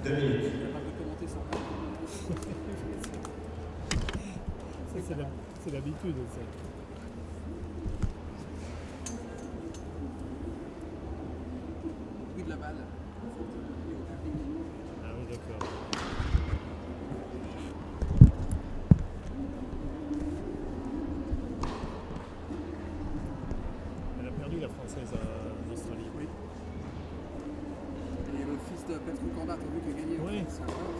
2 minutes. Ça, c'est l'habitude. Ça. Le bruit de la balle. Ah oui, d'accord. Elle a perdu la française en Australie. Oui. Et le fils de Petru Corda, t'as vu qu'il a gagné. Oui. C'est incroyable.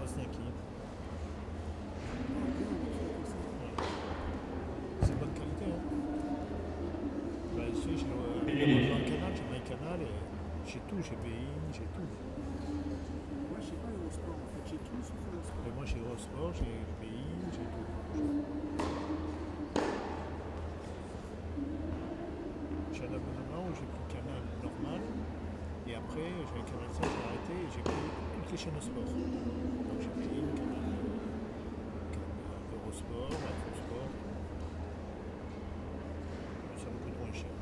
Wozniacki. C'est bonne qualité. Hein. Bah, ici, j'ai le canal, j'ai MyCanal et j'ai tout, j'ai BeIN, j'ai tout. Moi, je sais pas Eurosport en fait, j'ai tout sauf Eurosport. Et moi, j'ai Eurosport, j'ai BeIN, j'ai tout. J'ai un abonnement où j'ai pris Canal normal et après, j'avais Canal 5, j'ai arrêté et j'ai pris toutes les chaînes sport. Donc j'ai BeIN, Canal Eurosport, Infosport. Ça me coûte moins cher.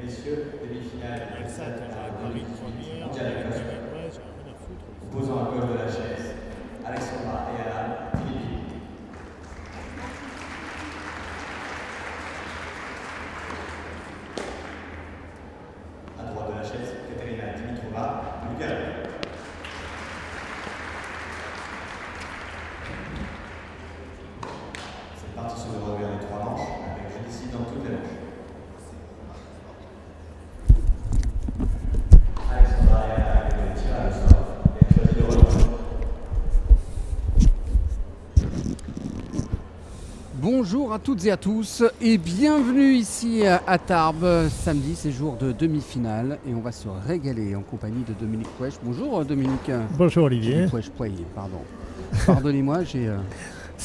Messieurs, demi-finale. Canal 5, j'avais Paris première, j'avais ouais, j'ai rien à foutre. Opposant à gauche de la chaise, Alexandra et Alan, Philippines. À droite de la chaise, Katerina Dimitrova, Bulgarie. Cette partie se déroule en 3 manches, avec je décide dans toutes les manches. Alexandra et Alan avec le tir à le sort et choisit de relancer. Bonjour à toutes et à tous et bienvenue ici à Tarbes. Samedi, c'est jour de demi-finale et on va se régaler en compagnie de Dominique Pouech. Bonjour Dominique. Bonjour Olivier. Pouech, pardon. Pardonnez-moi, j'ai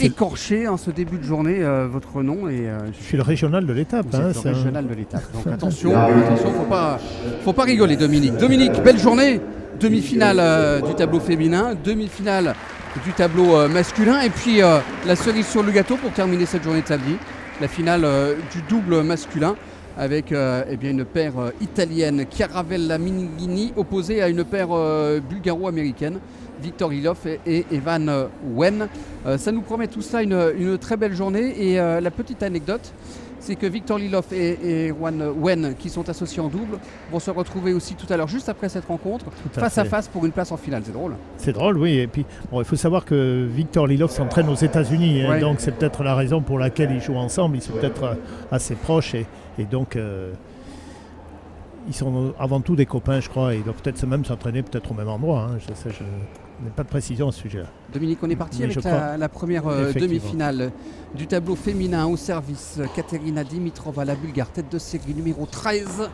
écorché en ce début de journée votre nom et Je suis le régional de l'étape. vous êtes le régional de l'étape. Donc attention, faut pas rigoler Dominique. Dominique, belle journée. Demi-finale du tableau féminin, demi-finale du tableau masculin et puis la cerise sur le gâteau pour terminer cette journée de samedi, la finale du double masculin avec eh bien une paire italienne, Chiaravella Minghini, opposée à une paire bulgaro-américaine, Victor Ilov et Evan Wen. Ça nous promet tout ça une très belle journée et la petite anecdote, c'est que Victor Lilov et Evan Wen, qui sont associés en double, vont se retrouver aussi tout à l'heure, juste après cette rencontre, face à face pour une place en finale. C'est drôle. C'est drôle, oui. Et puis, bon, il faut savoir que Victor Lilov s'entraîne aux États-Unis. Hein, Ouais. donc, c'est peut-être la raison pour laquelle ils jouent ensemble. Ils sont peut-être assez proches. Et donc, ils sont avant tout des copains, je crois. Et ils doivent peut-être même s'entraîner peut-être au même endroit. Hein. Je n'ai pas de précision à ce sujet-là. Dominique, on est parti Mais avec je crois, la première effectivement, demi-finale du tableau féminin au service. Katerina Dimitrova, la Bulgare, tête de série numéro 13,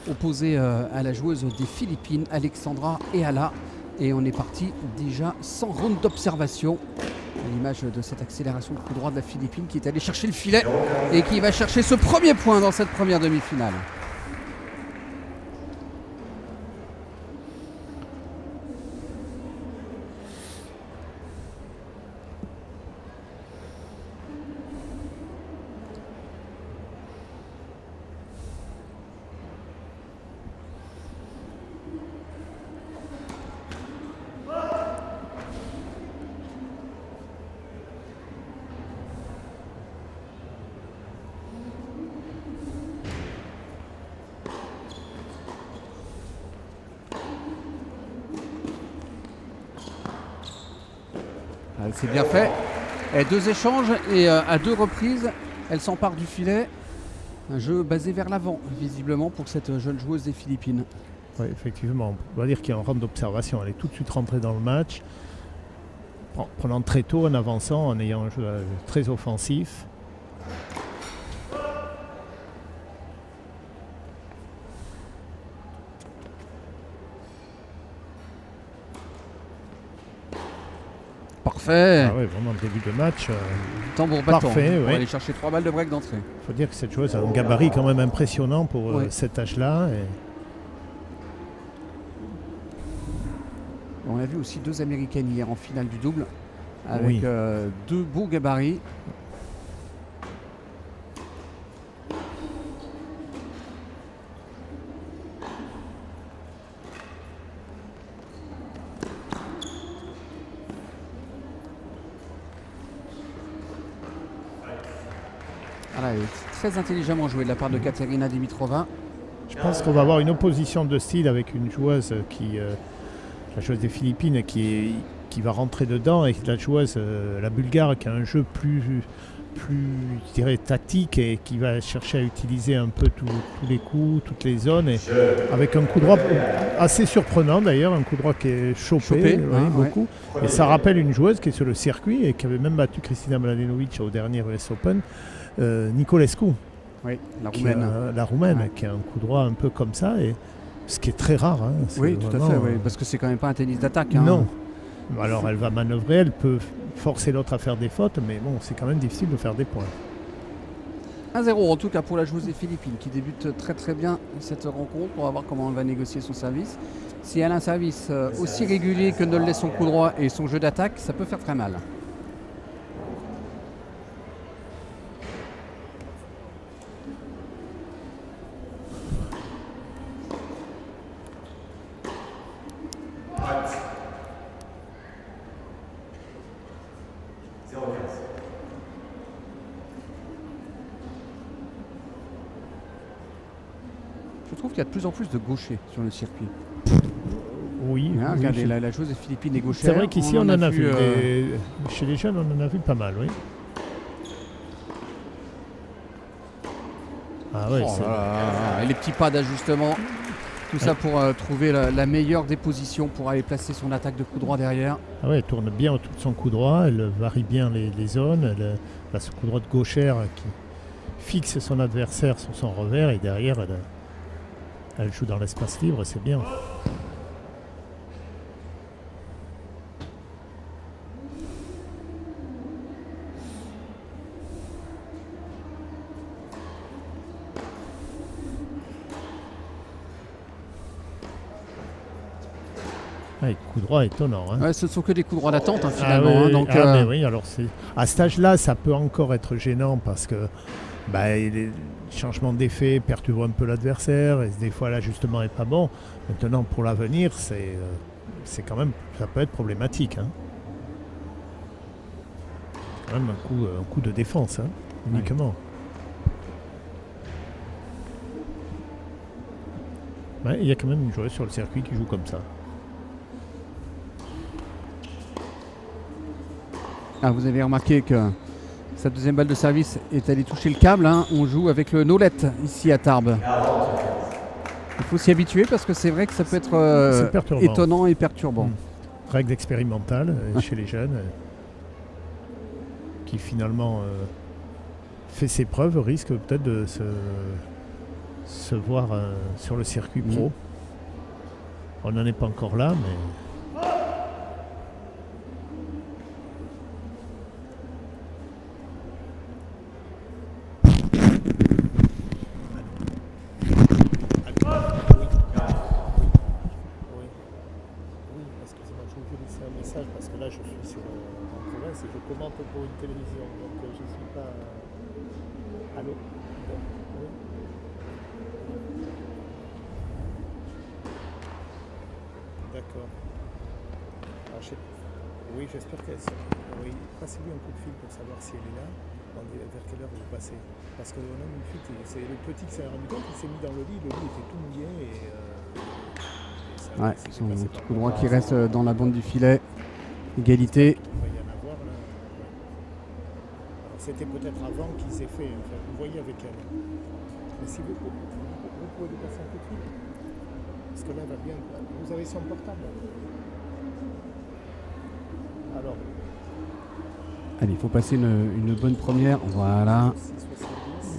opposée à la joueuse des Philippines, Alexandra Eala. Et on est parti déjà sans round d'observation. À l'image de cette accélération de coup droit de la Philippine qui est allée chercher le filet et qui va chercher ce premier point dans cette première demi-finale. C'est bien fait. Et 2 échanges et à 2 reprises, elle s'empare du filet. Un jeu basé vers l'avant, visiblement, pour cette jeune joueuse des Philippines. Oui, effectivement. On va dire qu'il y a un round d'observation. Elle est tout de suite rentrée dans le match, prenant très tôt, en avançant, en ayant un jeu très offensif. parfait. Ah ouais, vraiment le début de match. Tambour battant parfait, pour ouais. aller chercher 3 balles de break d'entrée. Il faut dire que cette joueuse a un gabarit quand même impressionnant pour Ouais. cet âge-là. Et... On a vu aussi 2 Américaines hier en finale du double avec Oui. 2 beaux gabarits. Voilà, et très intelligemment joué de la part de Katerina Dimitrova. Je pense qu'on va avoir une opposition de style avec une joueuse la joueuse des Philippines qui va rentrer dedans, et la joueuse, la Bulgare, qui a un jeu plus, je dirais, tactique, et qui va chercher à utiliser un peu tous les coups, toutes les zones, et avec un coup droit assez surprenant d'ailleurs, un coup droit qui est chopé, beaucoup. Et ça rappelle une joueuse qui est sur le circuit et qui avait même battu Kristina Mladenovic au dernier US Open, Nicolescu. Oui, la Roumaine. Qui a un coup droit un peu comme ça, et ce qui est très rare. Hein, oui, tout à fait, parce que c'est quand même pas un tennis d'attaque. Hein. Non. Alors elle va manœuvrer, elle peut forcer l'autre à faire des fautes, mais bon, c'est quand même difficile de faire des points. 1-0 en tout cas pour la joueuse des Philippines qui débute très très bien cette rencontre. On va voir comment elle va négocier son service. Si elle a un service aussi régulier que ne l'est son coup droit et son jeu d'attaque, ça peut faire très mal. Je trouve qu'il y a de plus en plus de gauchers sur le circuit. Oui, Hein, oui, regardez, la joueuse des Philippines est gauchère. c'est vrai qu'ici on en a vu. Chez les jeunes, on en a vu pas mal, oui. Ah ouais, et les petits pas d'ajustement. Tout ça pour trouver la meilleure des positions pour aller placer son attaque de coup droit derrière. ah ouais, elle tourne bien autour de son coup droit, elle varie bien les zones. Elle a ce coup droit de gauchère qui fixe son adversaire sur son revers, et derrière, elle joue dans l'espace libre, c'est bien. Ah, coup droit étonnant. Hein. Ouais, ce ne sont que des coups droits d'attente finalement. Oui, donc, mais oui, alors à cet âge-là, ça peut encore être gênant parce que les changements d'effet perturbent un peu l'adversaire, et des fois l'ajustement n'est pas bon. Maintenant, pour l'avenir, c'est quand même, ça peut être problématique. Hein. C'est quand même un coup de défense, hein, uniquement. Ouais, il y a quand même une joueuse sur le circuit qui joue comme ça. Ah, vous avez remarqué que sa deuxième balle de service est allée toucher le câble. Hein. On joue avec le no-let ici à Tarbes. Il faut s'y habituer parce que c'est vrai que ça peut être étonnant et perturbant. Règle expérimentale chez les jeunes qui finalement fait ses preuves, risque peut-être de se voir sur le circuit pro. On n'en est pas encore là, mais... Parce que là je suis en province et je commente pour une télévision, donc je ne suis pas... Allô? Oui. D'accord. Oui, j'espère qu'elle sera... Oui, passez-lui un coup de fil pour savoir si elle est là, vers quelle heure vous passez. Parce qu'on a une fuite, c'est le petit qui s'est rendu compte, il s'est mis dans le lit était tout mouillé et... son petit coup droit qui reste dans la bande du filet. Égalité. Il va y en avoir là. Alors, c'était peut-être avant qu'ils aient fait. Enfin, vous voyez avec elle. Mais si vous pouvez lui passer un coup de fil. Parce que là, elle va bien. Vous avez son portable. Alors. Allez, il faut passer une bonne première. Voilà.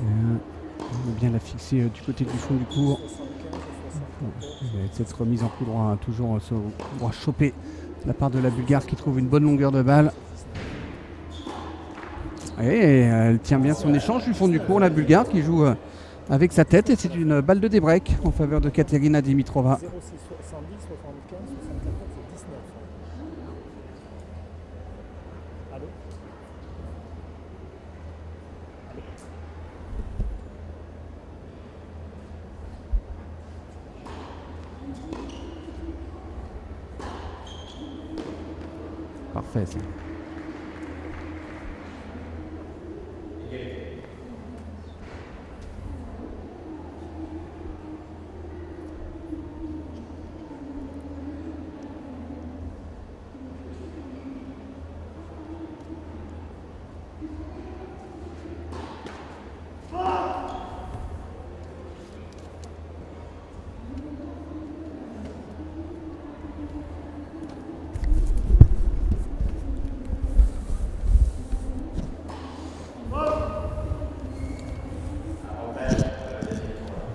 On va bien la fixer du côté du fond du court. Avec cette remise en coup droit, toujours ce coup droit chopé de la part de la Bulgare qui trouve une bonne longueur de balle. Et elle tient bien son échange du fond du court, la Bulgare qui joue avec sa tête. Et c'est une balle de débreak en faveur de Katerina Dimitrova. 06 70 75 74 et 19. Allô? Parfait ça.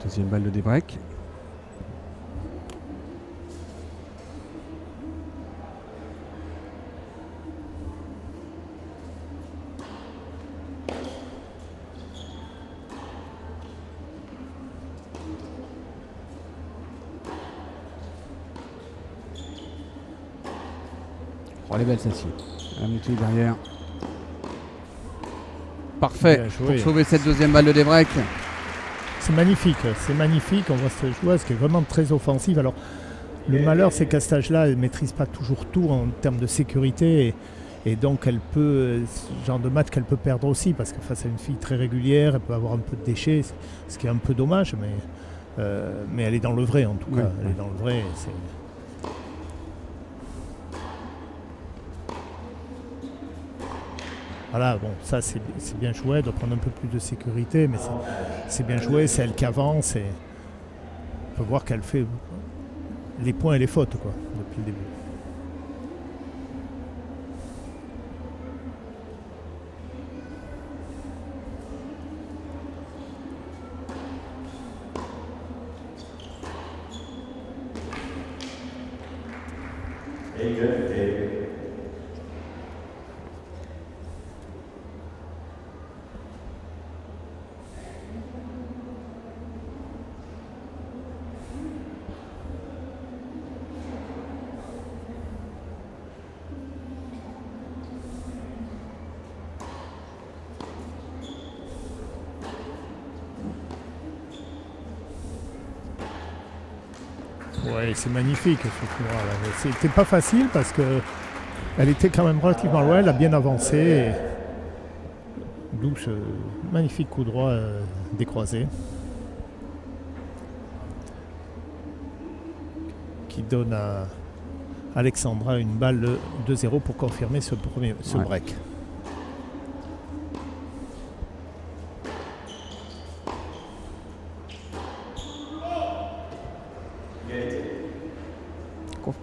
Deuxième balle de débreak. Oh, elle est belle celle-ci. La montée derrière. Parfait Bien joué. pour sauver cette deuxième balle de débreak. C'est magnifique. On voit cette joueuse qui est vraiment très offensive. Alors, le malheur, c'est qu'à cet âge-là, elle ne maîtrise pas toujours tout en termes de sécurité. Et donc, elle peut, ce genre de match qu'elle peut perdre aussi, parce que face à une fille très régulière, elle peut avoir un peu de déchets, ce qui est un peu dommage, mais elle est dans le vrai en tout cas. Ouais. Elle est dans le vrai. Voilà, bon, ça c'est bien joué, elle doit prendre un peu plus de sécurité, mais c'est bien joué, c'est elle qui avance et on peut voir qu'elle fait les points et les fautes quoi, depuis le début. Ouais, c'est magnifique ce coup là. C'était pas facile parce que elle était quand même relativement loin, elle a bien avancé. D'où ce magnifique coup droit décroisé qui donne à Alexandra une balle de 2-0 pour confirmer ce break.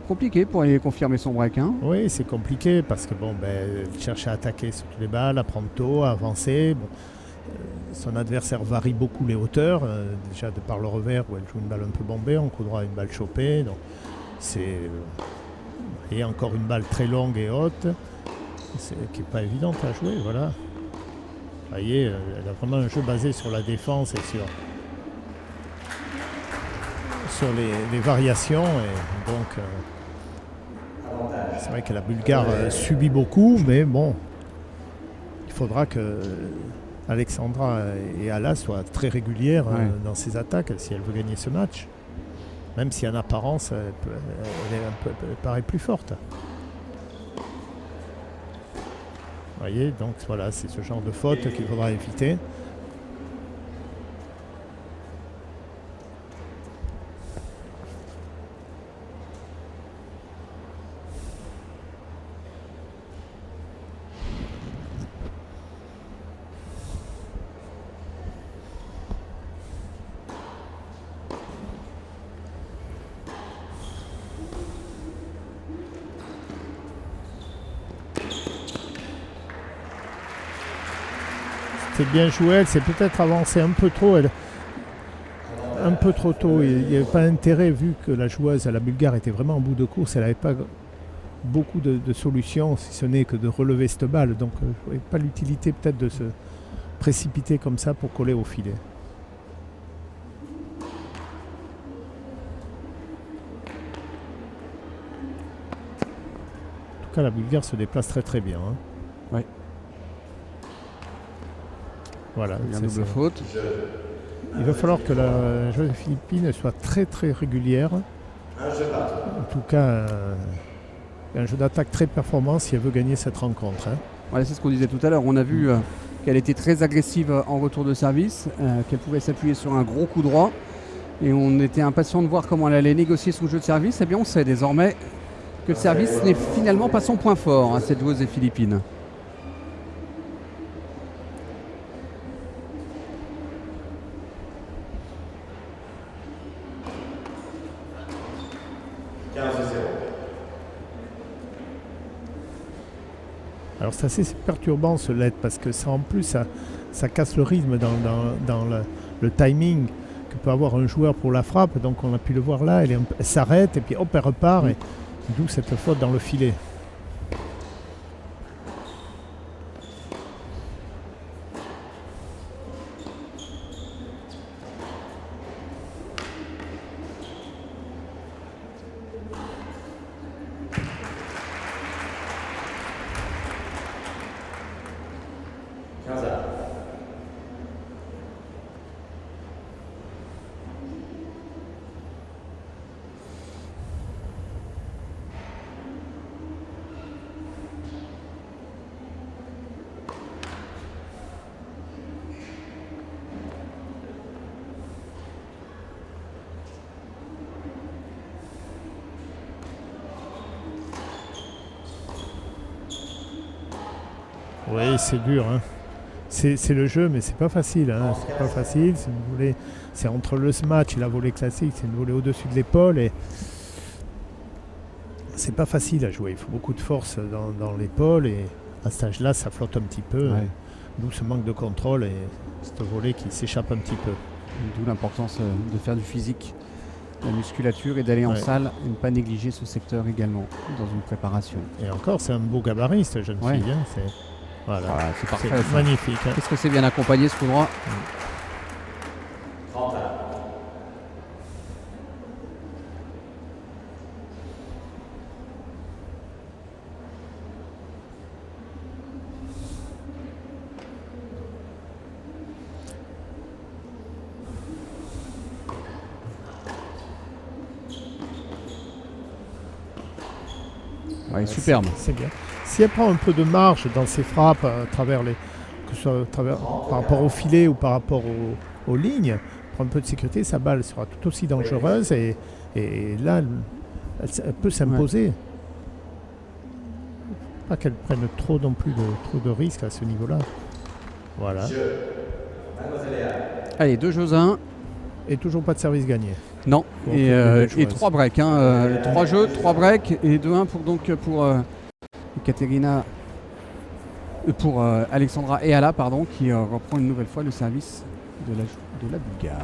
Compliqué pour aller confirmer son break. Hein. Oui, c'est compliqué parce que bon, elle cherche à attaquer sur toutes les balles, à prendre tôt, à avancer. Bon, son adversaire varie beaucoup les hauteurs, déjà de par le revers où elle joue une balle un peu bombée, en coup droit une balle chopée. Donc et encore une balle très longue et haute, qui n'est pas évidente à jouer. Voilà. Vous voyez, elle a vraiment un jeu basé sur la défense et sur les variations. Et donc, c'est vrai que la Bulgare subit beaucoup, mais bon, il faudra que Alexandra et Ala soient très régulières dans ses attaques si elle veut gagner ce match. Même si en apparence, elle paraît plus forte. Vous voyez, donc voilà, c'est ce genre de faute qu'il faudra éviter. C'est bien joué, elle s'est peut-être avancée un peu trop, un peu trop tôt. Il n'y avait pas intérêt vu que la joueuse, la Bulgare, était vraiment en bout de course. Elle n'avait pas beaucoup de solutions, si ce n'est que de relever cette balle. Donc je ne voyais pas l'utilité peut-être de se précipiter comme ça pour coller au filet. En tout cas, la Bulgare se déplace très très bien. Hein. Ouais. Voilà, Il y a c'est une double ça. faute. Il va falloir que la joueuse philippine soit très très régulière. En tout cas, un jeu d'attaque très performant si elle veut gagner cette rencontre. Hein. Voilà, c'est ce qu'on disait tout à l'heure. On a vu qu'elle était très agressive en retour de service, qu'elle pouvait s'appuyer sur un gros coup droit. Et on était impatient de voir comment elle allait négocier son jeu de service. Eh bien, on sait désormais que le service n'est finalement pas son point fort, hein, cette joueuse des Philippines. Alors c'est assez perturbant ce LED parce que ça en plus ça casse le rythme dans le timing que peut avoir un joueur pour la frappe. Donc on a pu le voir là, elle s'arrête et puis hop elle repart et d'où cette faute dans le filet. Oui, c'est dur. Hein. C'est le jeu, mais c'est pas facile. Hein. C'est pas facile. C'est entre le smash et la volée classique, c'est une volée au-dessus de l'épaule et c'est pas facile à jouer. Il faut beaucoup de force dans l'épaule et à cet âge-là, ça flotte un petit peu. Ouais. D'où ce manque de contrôle et cette volée qui s'échappe un petit peu. D'où l'importance de faire du physique, la musculature et d'aller en salle et ne pas négliger ce secteur également dans une préparation. Et encore, c'est un beau gabarit, cette jeune fille. Hein. Voilà. C'est parfait. C'est magnifique. Hein. Qu'est-ce que c'est bien accompagné ce coup droit. 30 Ouais, superbe. C'est bien. Si elle prend un peu de marge dans ses frappes à travers que ce soit par rapport au filet ou par rapport aux lignes, prend un peu de sécurité, sa balle sera tout aussi dangereuse et là, elle peut s'imposer. Pas qu'elle prenne trop non plus trop de risques à ce niveau-là. Voilà. Allez, 2 jeux à 1. Et toujours pas de service gagné. Non, Bon, et 3 breaks. 3 jeux, 3 breaks et 2-1 pour Katerina, pour Alexandra Ehala, pardon, qui reprend une nouvelle fois le service de la Bulgare.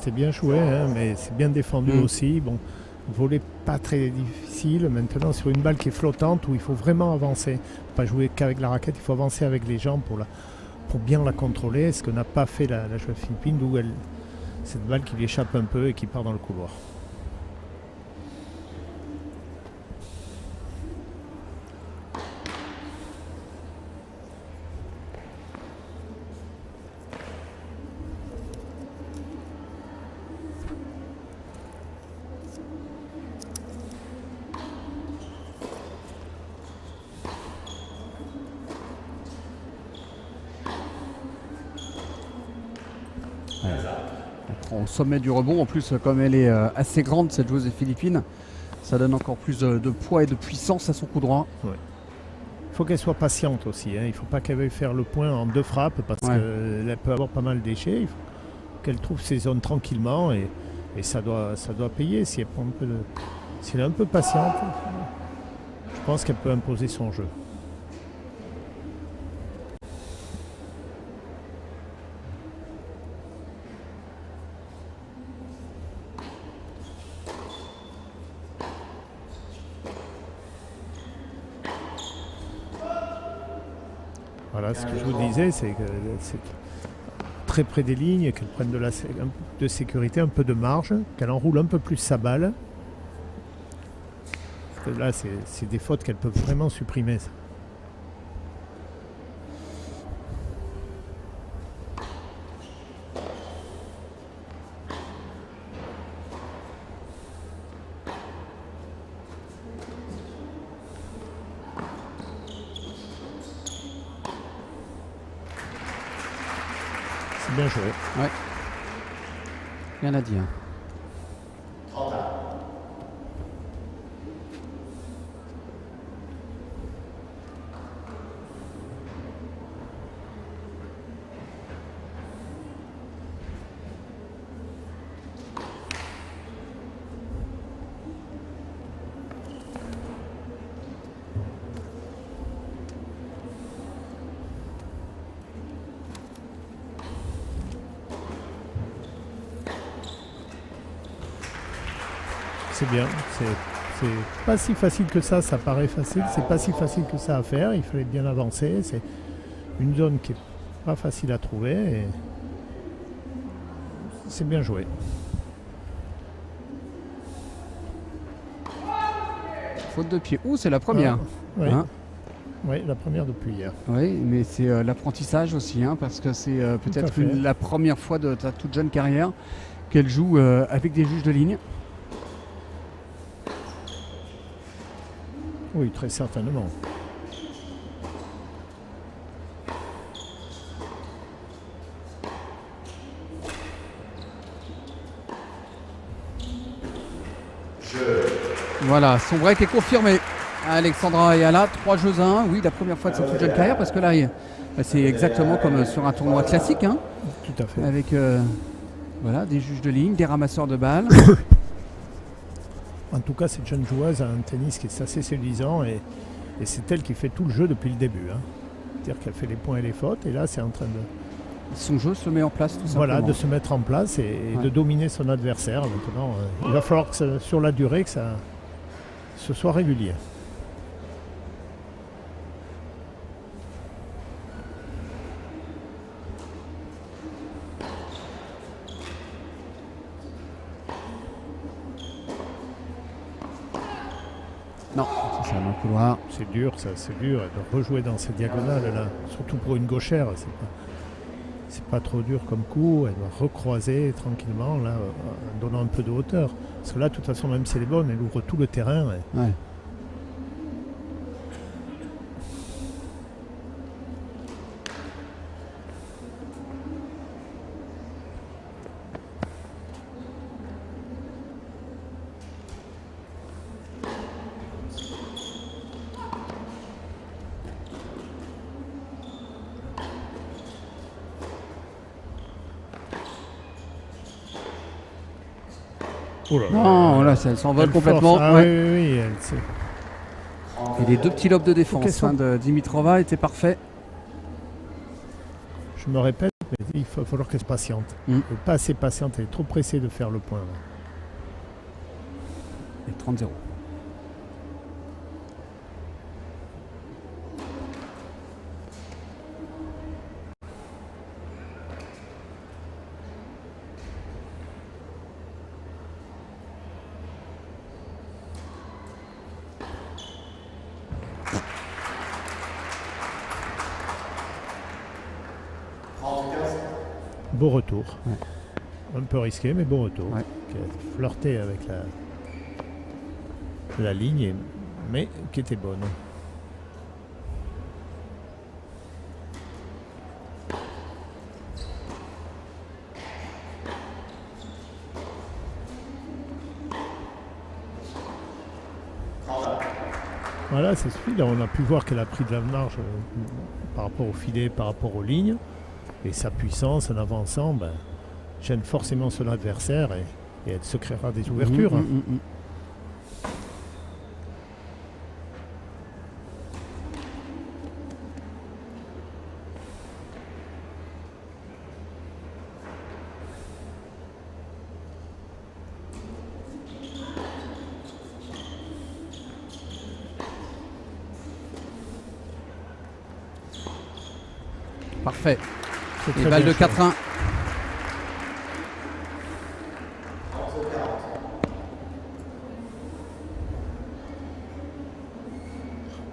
c'était bien joué, hein, mais c'est bien défendu aussi. Bon, volet pas très difficile. Maintenant, sur une balle qui est flottante, où il faut vraiment avancer. Pas jouer qu'avec la raquette, il faut avancer avec les jambes pour bien la contrôler. Ce que n'a pas fait la joueuse philippine, d'où cette balle qui lui échappe un peu et qui part dans le couloir. Au sommet du rebond, en plus comme elle est assez grande cette joueuse des Philippines, ça donne encore plus de poids et de puissance à son coup droit. Ouais. Il faut qu'elle soit patiente aussi, hein. Il ne faut pas qu'elle veuille faire le point en 2 frappes parce qu'elle peut avoir pas mal de déchets. Il faut qu'elle trouve ses zones tranquillement et ça doit payer. Si elle est un peu patiente, je pense qu'elle peut imposer son jeu. Voilà, ce que je vous disais, c'est que c'est très près des lignes, qu'elle prenne un peu de sécurité, un peu de marge, qu'elle enroule un peu plus sa balle. Parce que là, c'est des fautes qu'elle peut vraiment supprimer. Ça. Bien joué. Ouais. Rien à dire. C'est bien, c'est pas si facile que ça paraît facile, c'est pas si facile que ça à faire, il fallait bien avancer, c'est une zone qui est pas facile à trouver et c'est bien joué. Faute de pied. Ouh, c'est la première. Oui, Hein la première depuis hier. Oui, mais c'est l'apprentissage aussi, hein, parce que c'est peut-être la première fois de ta toute jeune carrière qu'elle joue avec des juges de ligne. Oui, très certainement. Voilà, son break est confirmé. Alexandra Ayala, 3 jeux à 1. Oui, la première fois de sa toute jeune carrière, parce que là, c'est exactement comme sur un tournoi classique. Hein, tout à fait. avec voilà, des juges de ligne, des ramasseurs de balles. En tout cas, cette jeune joueuse a un tennis qui est assez séduisant et c'est elle qui fait tout le jeu depuis le début. Hein. C'est-à-dire qu'elle fait les points et les fautes et là, c'est en train de... Son jeu se met en place tout simplement. Voilà, de se mettre en place et de dominer son adversaire. Maintenant, il va falloir que sur la durée, que ce soit régulier. Non, c'est ça, dans le couloir. C'est dur, ça, c'est dur de rejouer dans ces diagonales là, surtout pour une gauchère. C'est pas trop dur comme coup. Elle va recroiser tranquillement là, en donnant un peu de hauteur. Parce que là, de toute façon, même si elle est bonne, elle ouvre tout le terrain. Ouais. Oh là là. Non, là, ça s'envole complètement. Ah, ouais. oui, Et les 2 petits lobes de défense de Dimitrova étaient parfaits. Je me répète, mais il va falloir qu'elle se patiente. Mm. Elle n'est pas assez patiente, elle est trop pressée de faire le point. Là. Et 30-0. Beau retour. Ouais. Un peu risqué, mais beau retour. Ouais. Qui a flirté avec la ligne, mais qui était bonne. Voilà, c'est suffit. Là, on a pu voir qu'elle a pris de la marge par rapport au filet, par rapport aux lignes. Et sa puissance en avançant gêne forcément son adversaire et elle se créera des ouvertures. Parfait. C'est Et très balle bien de joué. 4-1.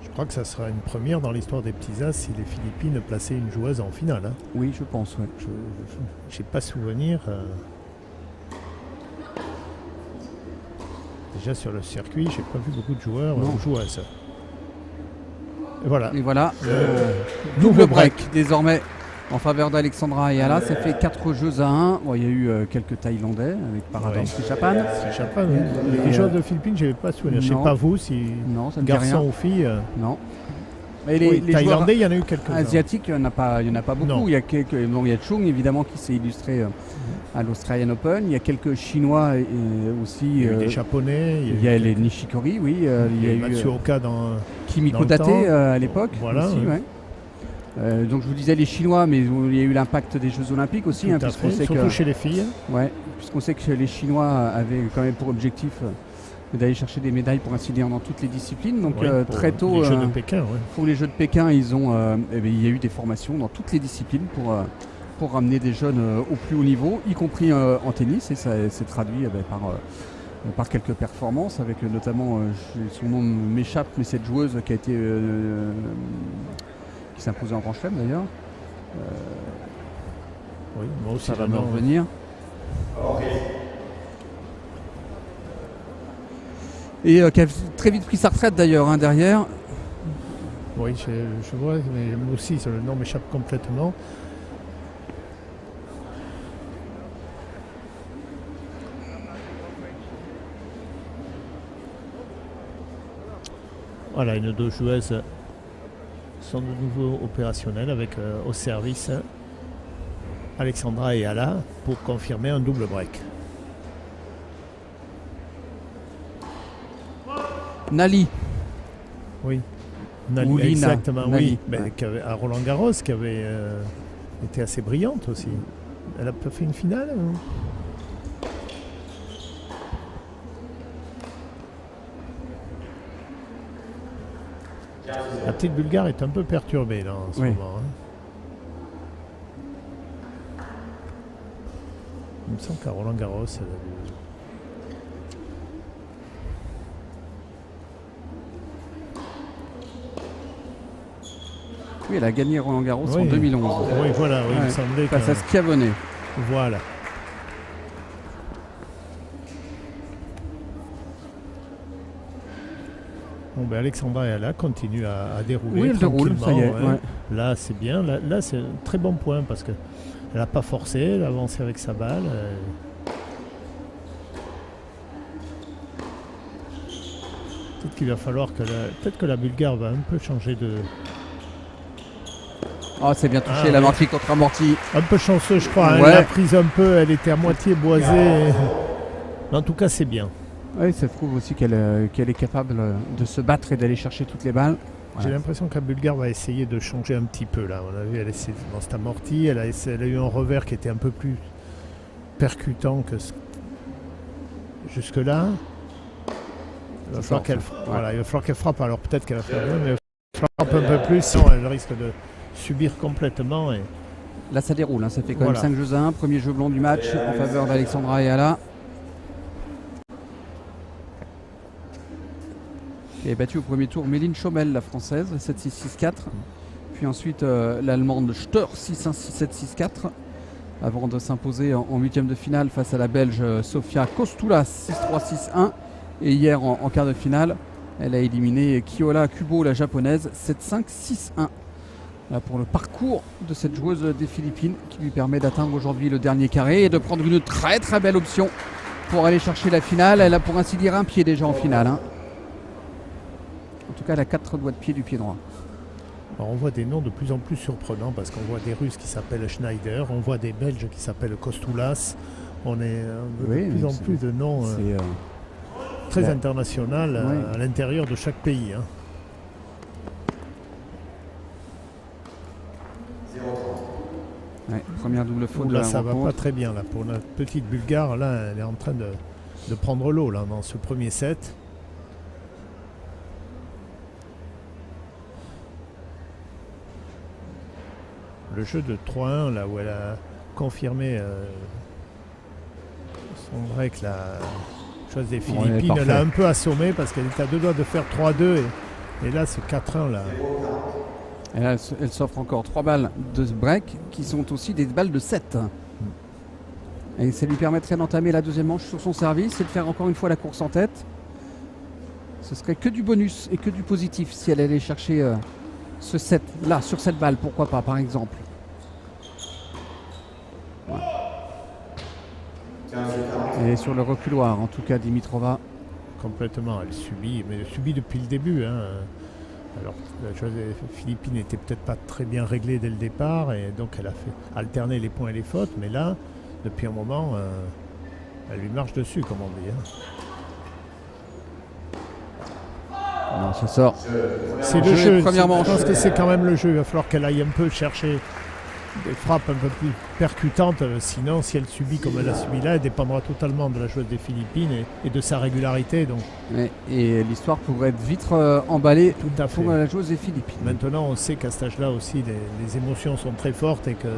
Je crois que ça sera une première dans l'histoire des petits As si les Philippines plaçaient une joueuse en finale. Hein. Oui, je pense, ouais. Je n'ai pas souvenir. Déjà sur le circuit, j'ai pas vu beaucoup de joueurs Non. joueuses. Et voilà. Et voilà, Nouveau double break désormais en faveur d'Alexandra Ayala. Ça fait 4 jeux à 1. Bon, il y a eu quelques Thaïlandais avec Parador Japan. C'est Japan. Les joueurs de Philippines, je n'avais pas souvenir. Je ne sais non. pas vous, si Non, ça ne dit rien. garçons ou filles. Non. Mais Oui, les joueurs Thaïlandais, il y en a eu quelques-uns. asiatiques, il n'y en a pas beaucoup. Non. Il y a il y a Chung évidemment qui s'est illustré à l'Australian Open. Il y a quelques Chinois aussi. Il y a eu des Japonais. Il y a les Nishikori, oui. il y a eu eu Matsuoka dans Kimiko dans le Tate temps. à l'époque. Voilà, aussi, ouais. ouais. Donc je vous disais les Chinois, mais il y a eu l'impact des Jeux Olympiques aussi, tout à puisqu'on fait, sait surtout que, chez les filles. ouais, puisqu'on sait que les Chinois avaient quand même pour objectif d'aller chercher des médailles pour ainsi dire dans toutes les disciplines. Donc Ouais, pour très tôt, les Jeux de Pékin. Ouais. pour les Jeux de Pékin, il y a eu des formations dans toutes les disciplines pour ramener des jeunes au plus haut niveau, y compris en tennis, et ça s'est traduit par quelques performances, avec notamment, son nom m'échappe, mais cette joueuse qui a été qui s'est imposée en Grand Chelem d'ailleurs. Oui, moi aussi, Ça va me maintenant, revenir. Et qui a très vite pris sa retraite d'ailleurs, hein, derrière. Oui, je vois, mais moi aussi, le nom m'échappe complètement. Voilà, une deux joueuses sont de nouveau opérationnelles avec au service Alexandra et Ala pour confirmer un double break. Nali. Oui. Ou Lina. Exactement, Nali. oui. Mais Ouais. à Roland Garros, qui avait été assez brillante aussi. Elle a pas fait une finale hein. La petite Bulgare est un peu perturbée là en ce Oui. moment. Hein. Il me semble qu'à Roland Garros, elle a eu- Oui, elle a gagné Roland Garros en Oui. 2011. Oui, voilà, oui, il me Ouais. semblait que... Face à Schiavone. Voilà. Bon, ben Alexandra et Ala continue à dérouler. Oui, elle déroule, ça y est. tranquillement, ouais. Ouais. Là, c'est bien. Là, c'est un très bon point parce qu'elle n'a pas forcé, elle a avancé avec sa balle. Peut-être qu'il va falloir que peut-être que la Bulgare va un peu changer de... Oh, c'est bien touché, Ah, l'amorti contre amorti. Un peu chanceux, je crois. Elle Ouais. l'a prise un peu, elle était à moitié boisée. Mais en tout cas, c'est bien. Oui, ça prouve aussi qu'elle est capable de se battre et d'aller chercher toutes les balles. J'ai l'impression que la Bulgare va essayer de changer un petit peu là. On a vu, elle s'est amortie, elle a eu un revers qui était un peu plus percutant que jusque-là. Il va falloir qu'elle frappe. Alors peut-être qu'elle va faire mieux, mais elle frappe un peu plus, sinon elle risque de subir complètement. Et... Là ça déroule, ça fait quand même 5 jeux à 1. Premier jeu blanc du match en faveur d'Alexandra Ayala. Qui a battu au premier tour Méline Chaumel, la française, 7-6-6-4. Puis ensuite l'allemande Steur, 6-1-6-7-6-4. Avant de s'imposer en huitième de finale face à la belge Sofia Kostoulas, 6-3-6-1. Et hier en quart de finale, elle a éliminé Kiola Kubo, la japonaise, 7-5-6-1. Là pour le parcours de cette joueuse des Philippines qui lui permet d'atteindre aujourd'hui le dernier carré et de prendre une très très belle option pour aller chercher la finale. Elle a pour ainsi dire un pied déjà en finale. En tout cas, elle a 4 doigts de pied du pied droit. Alors, on voit des noms de plus en plus surprenants parce qu'on voit des Russes qui s'appellent Schneider, on voit des Belges qui s'appellent Kostoulas. On est de plus en plus de noms très internationaux à l'intérieur de chaque pays. Première double faute. Là, ça va pas très bien. Là. Pour notre petite Bulgare, là, elle est en train de prendre l'eau là, dans ce premier set. Le jeu de 3-1, là où elle a confirmé son break, la chose des Philippines, elle a un peu assommé parce qu'elle est à 2 doigts de faire 3-2 et là ce 4-1 là. Et là, elle s'offre encore 3 balles de break qui sont aussi des balles de 7. Et ça lui permettrait d'entamer la deuxième manche sur son service et de faire encore une fois la course en tête. Ce serait que du bonus et que du positif si elle allait chercher ce set là sur cette balle, pourquoi pas par exemple. Et sur le reculoir en tout cas Dimitrova. Complètement, elle subit, mais elle subit depuis le début. Alors la chose des Philippines n'était peut-être pas très bien réglée dès le départ et donc elle a fait alterner les points et les fautes, mais là depuis un moment elle lui marche dessus comme on dit. Non, ça sort. C'est le jeu. Je pense que c'est quand même le jeu. Il va falloir qu'elle aille un peu chercher des frappes un peu plus percutantes. Sinon, si elle subit comme elle a subi là, elle dépendra totalement de la joueuse des Philippines et de sa régularité. Donc. Et l'histoire pourrait être vite emballée tout à fait. Pour la joueuse des Philippines. Maintenant, on sait qu'à cet âge-là aussi, les émotions sont très fortes et que...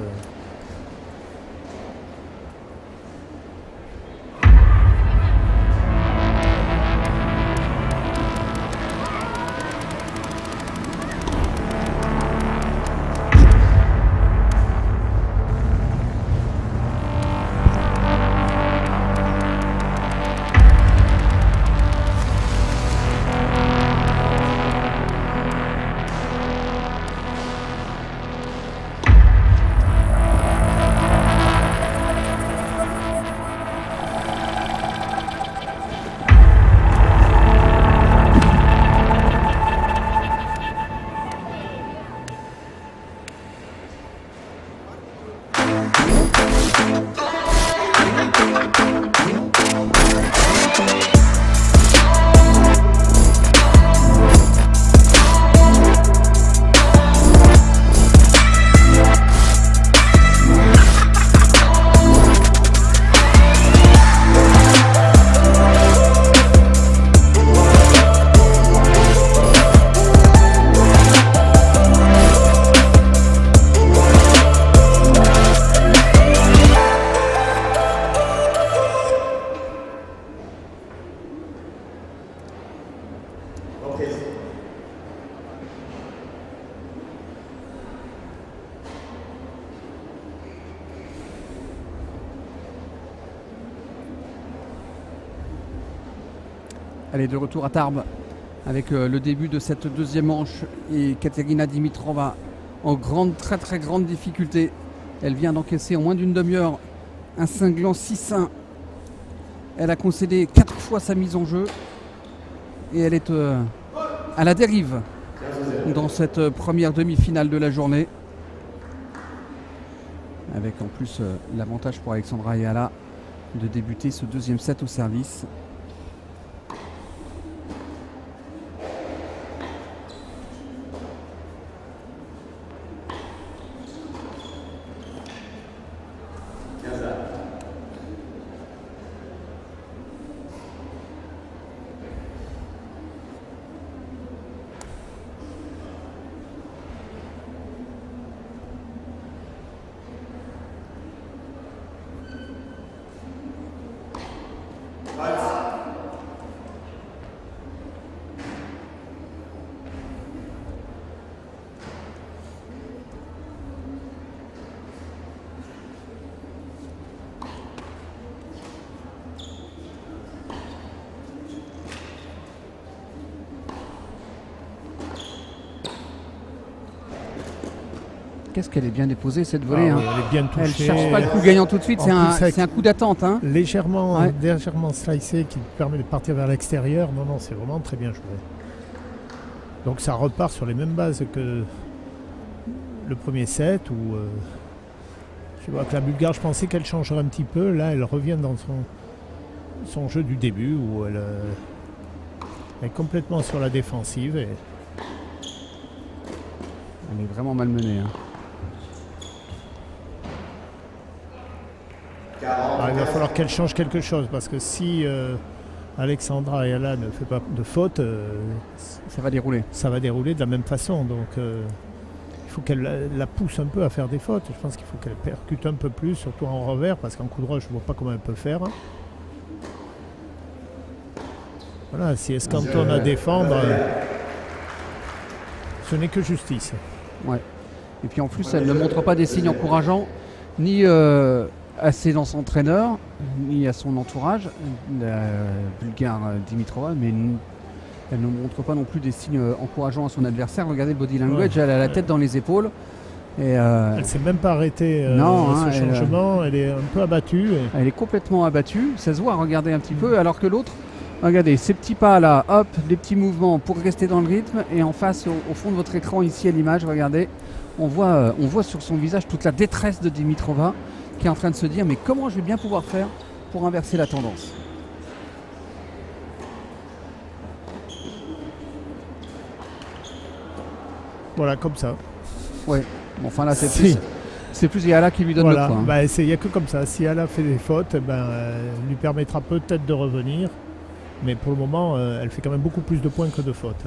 Elle est de retour à Tarbes avec le début de cette deuxième manche et Katerina Dimitrova en très très grande difficulté. Elle vient d'encaisser en moins d'une demi-heure un cinglant 6-1. Elle a concédé 4 fois sa mise en jeu et elle est à la dérive dans cette première demi-finale de la journée. Avec en plus l'avantage pour Alexandra Ayala de débuter ce deuxième set au service. Qu'est-ce qu'elle est bien déposée cette volée. Ah hein. oui, elle est bien Elle touchée. cherche pas le coup gagnant tout de suite, En c'est plus, un coup d'attente. Hein. Légèrement, Ouais. légèrement slicé qui permet de partir vers l'extérieur. Non, non, c'est vraiment très bien joué. Donc ça repart sur les mêmes bases que le premier set où je vois que la Bulgare, je pensais qu'elle changerait un petit peu. Là, elle revient dans son jeu du début où elle est complètement sur la défensive. Et Elle est vraiment malmenée. Hein. il va falloir qu'elle change quelque chose parce que si Alexandra et Ala ne fait pas de faute, Ça va dérouler. ça va dérouler de la même façon. Donc il faut qu'elle la pousse un peu à faire des fautes. Je pense qu'il faut qu'elle percute un peu plus, surtout en revers, parce qu'en coup droit, je ne vois pas comment elle peut faire. Voilà, si elle se cantonne à défendre, ce n'est que justice. Ouais. Et puis en plus, elle ne montre pas des signes encourageants, ni à ses entraîneurs, ni à son entourage, la Bulgare Dimitrova, mais elle ne montre pas non plus des signes encourageants à son adversaire. Regardez le body language, elle a la tête dans les épaules. Et, Elle ne s'est même pas arrêtée non, à hein, ce changement, elle est un peu abattue. elle est complètement abattue, ça se voit, regardez un petit peu, alors que l'autre, regardez, ces petits pas là, hop, des petits mouvements pour rester dans le rythme, et en face, au fond de votre écran, ici à l'image, regardez, on voit sur son visage toute la détresse de Dimitrova, qui est en train de se dire, mais comment je vais bien pouvoir faire pour inverser la tendance? Voilà, comme ça. Ouais, bon, enfin là, c'est Si. plus Yala qui lui donne Voilà, le point. bah, il n'y a que comme ça. Si elle a fait des fautes, elle lui permettra peut-être de revenir. Mais pour le moment, elle fait quand même beaucoup plus de points que de fautes.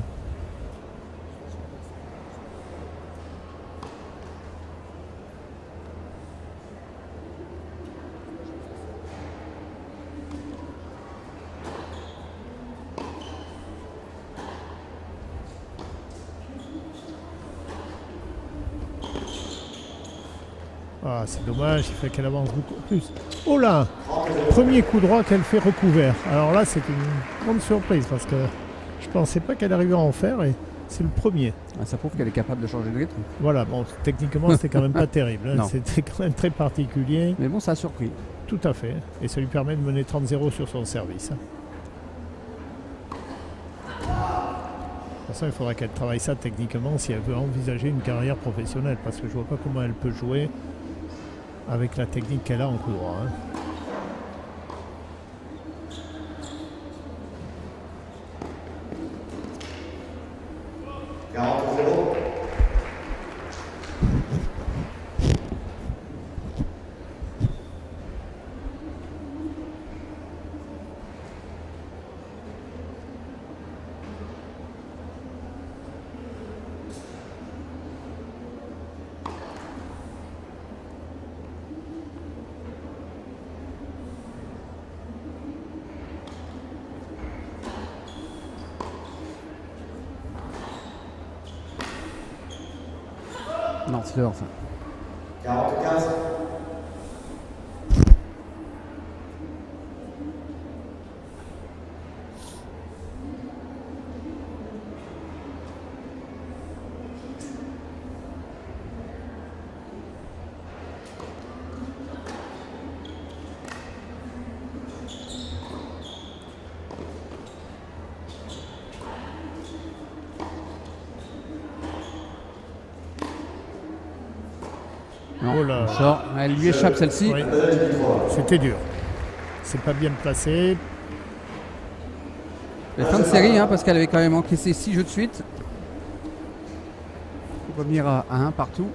Ah, c'est dommage, il fait qu'elle avance beaucoup plus. Oh là! Premier coup droit qu'elle fait recouvert. Alors là, c'est une grande surprise parce que je pensais pas qu'elle arriverait à en faire et c'est le premier. Ah, ça prouve qu'elle est capable de changer de rythme. Voilà, bon, techniquement, c'était quand même pas terrible. Hein. Non. C'était quand même très particulier. Mais bon, ça a surpris. Tout à fait. Et ça lui permet de mener 30-0 sur son service. De toute façon, il faudra qu'elle travaille ça techniquement si elle veut envisager une carrière professionnelle. Parce que je vois pas comment elle peut jouer avec la technique qu'elle a en coup droit. Hein. Non, c'est dehors ça. 40-15. Non, Oh là. on sort. Elle lui échappe celle-ci. Oui. C'était dur. C'est pas bien placé. Et fin de série, hein, parce qu'elle avait quand même encaissé 6 jeux de suite. Il faut revenir à 1 partout.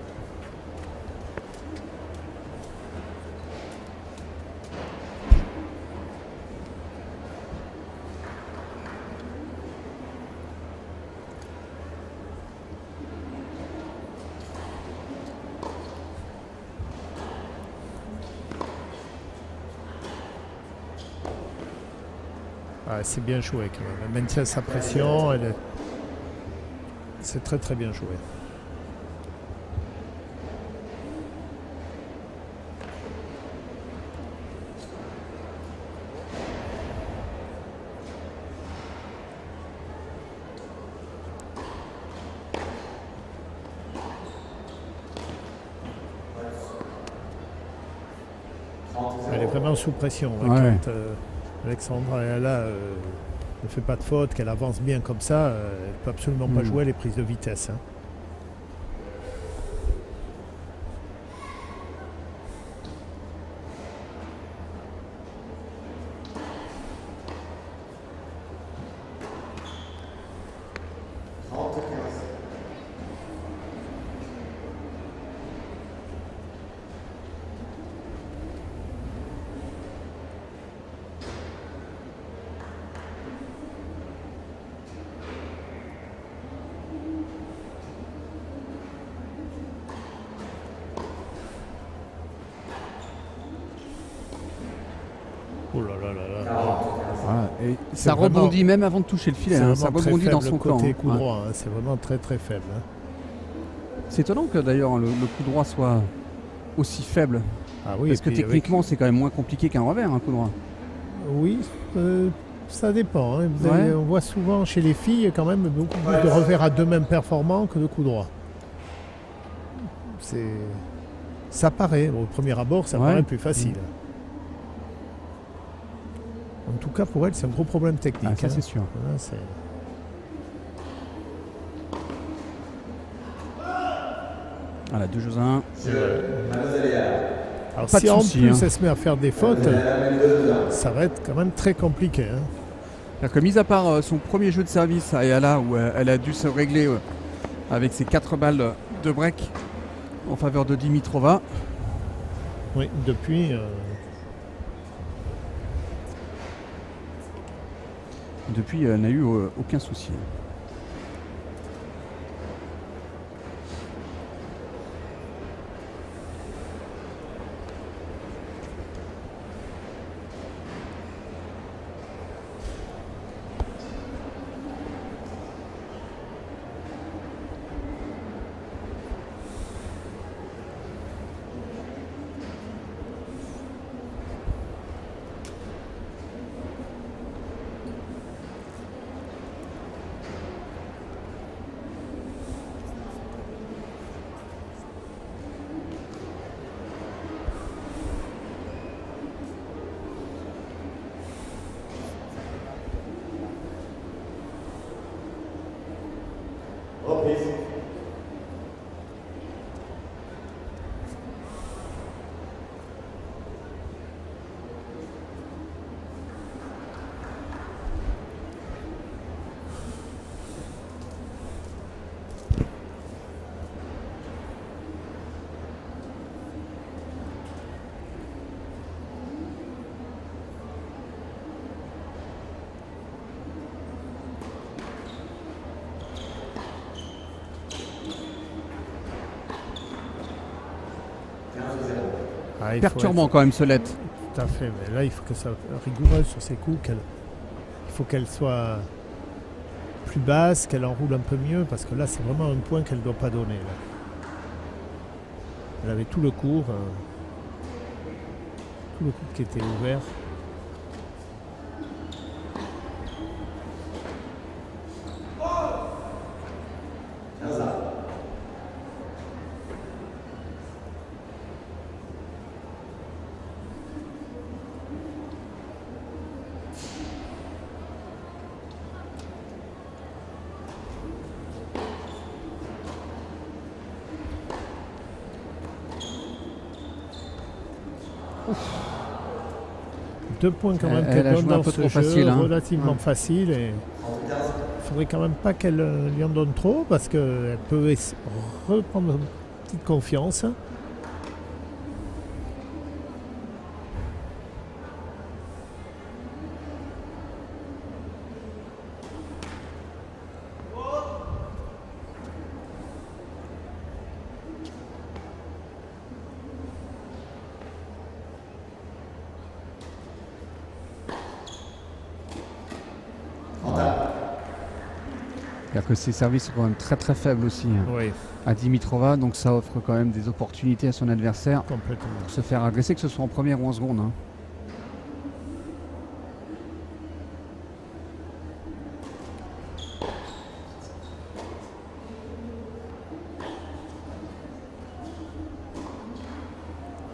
Ah, c'est bien joué quand même. Elle maintient sa pression. C'est très très bien joué. vraiment sous pression. Hein, Ouais. Quand Alexandra Ayala ne fait pas de faute, qu'elle avance bien comme ça, elle ne peut absolument pas jouer les prises de vitesse. Hein. Oh là là là là. Et C'est ça vraiment- rebondit même avant de toucher le filet. C'est hein. vraiment Ça très rebondit dans faible son camp. côté hein. coup Ouais. droit, hein. C'est vraiment très très faible. Hein. C'est étonnant que d'ailleurs le coup droit soit aussi faible. Ah oui, Parce et que puis techniquement, c'est quand même moins compliqué qu'un revers, un coup droit. Oui, ça dépend. Hein. Ouais. On voit souvent chez les filles quand même beaucoup plus de revers à deux mêmes performants que de coups droits. Ça paraît, au premier abord, ça Ouais. paraît plus facile. En tout cas, pour elle, c'est un gros problème technique. Ah, ça, hein. c'est sûr. Voilà, c'est- Voilà, 2-1. Alors, Pas de si en souci, plus hein. elle se met à faire des fautes, ça va être quand même très compliqué. Hein. C'est-à-dire que mis à part son premier jeu de service à Ayala, où elle a dû se régler avec ses 4 balles de break en faveur de Dimitrova, Oui, depuis. depuis elle n'a eu aucun souci. Ah, il faut Perturbant être- quand même ce let. Tout à fait, mais là il faut que ça soit rigoureux sur ses coups, il faut qu'elle soit plus basse, qu'elle enroule un peu mieux, parce que là c'est vraiment un point qu'elle ne doit pas donner. Là. Elle avait tout le cours, tout le couple qui était ouvert. Deux points quand même Elle qu'elle a donne joué un dans peu ce trop jeu, facile, hein. relativement Ouais. facile. Et il faudrait quand même pas qu'elle lui en donne trop, parce qu'elle peut reprendre une petite confiance. C'est-à-dire que ses services sont quand même très très faibles aussi hein, Oui, à Dimitrova, donc ça offre quand même des opportunités à son adversaire complètement. pour se faire agresser, que ce soit en première ou en seconde. hein.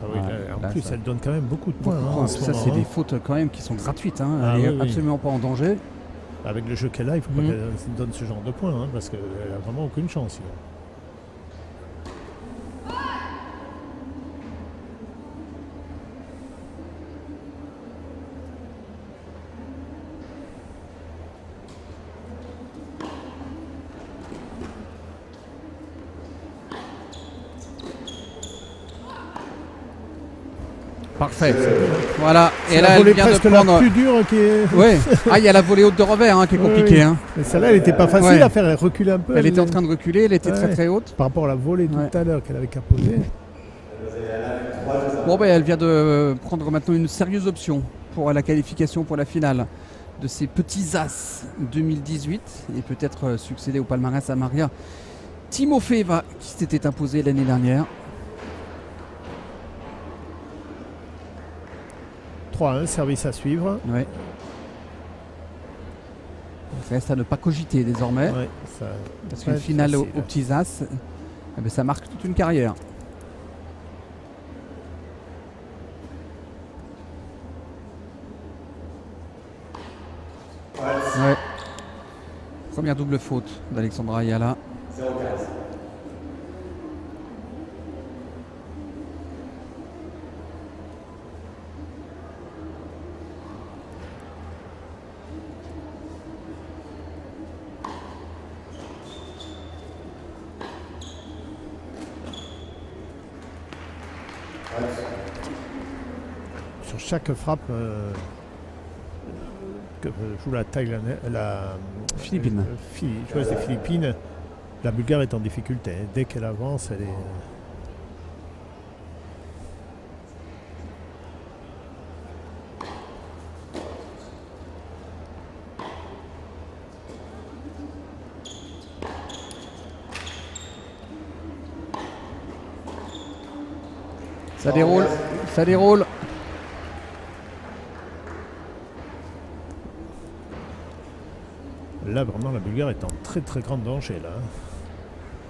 Ah oui, Ouais, là, en là, plus, elle donne quand même beaucoup de points. Beaucoup de hein, points. en ce Ça, moment, c'est hein. des fautes quand même qui sont gratuites. Hein. Ah Elle est oui, oui. absolument pas en danger. Avec le jeu qu'elle a, il faut pas Mhm. qu'elle donne ce genre de points, hein, parce qu'elle a vraiment aucune chance. Là. Parfait. Voilà. C'est Et la là, elle volée vient de presque prendre. la plus dure qui est... Ouais. Ah, il y a la volée haute de revers hein, qui est Oui, compliquée. oui. Hein. Mais celle-là, elle n'était pas facile Ouais. à faire, elle reculait un peu. Elle était en train de reculer, elle était très Ouais. très haute. Par rapport à la volée Ouais. tout à l'heure qu'elle avait qu'à poser. Bon, ben, elle vient de prendre maintenant une sérieuse option pour la qualification pour la finale de ces petits As 2018 et peut-être succéder au palmarès à Maria Timofeeva qui s'était imposée l'année dernière. 3-1, service à suivre. Ouais. Il reste à ne pas cogiter désormais Ouais, ça... parce pas qu'une finale aux facile. petits As, eh ben, ça marque toute une carrière. Ouais. Première double faute d'Alexandra Ayala. 0-15. Sur chaque frappe que joue la Thaïlande, la Philippines. joueuse des Philippines, la Bulgare est en difficulté. Hein. Dès qu'elle avance, elle est... Ça déroule, ça déroule. Là, vraiment, la Bulgare est en très très grand danger. Là.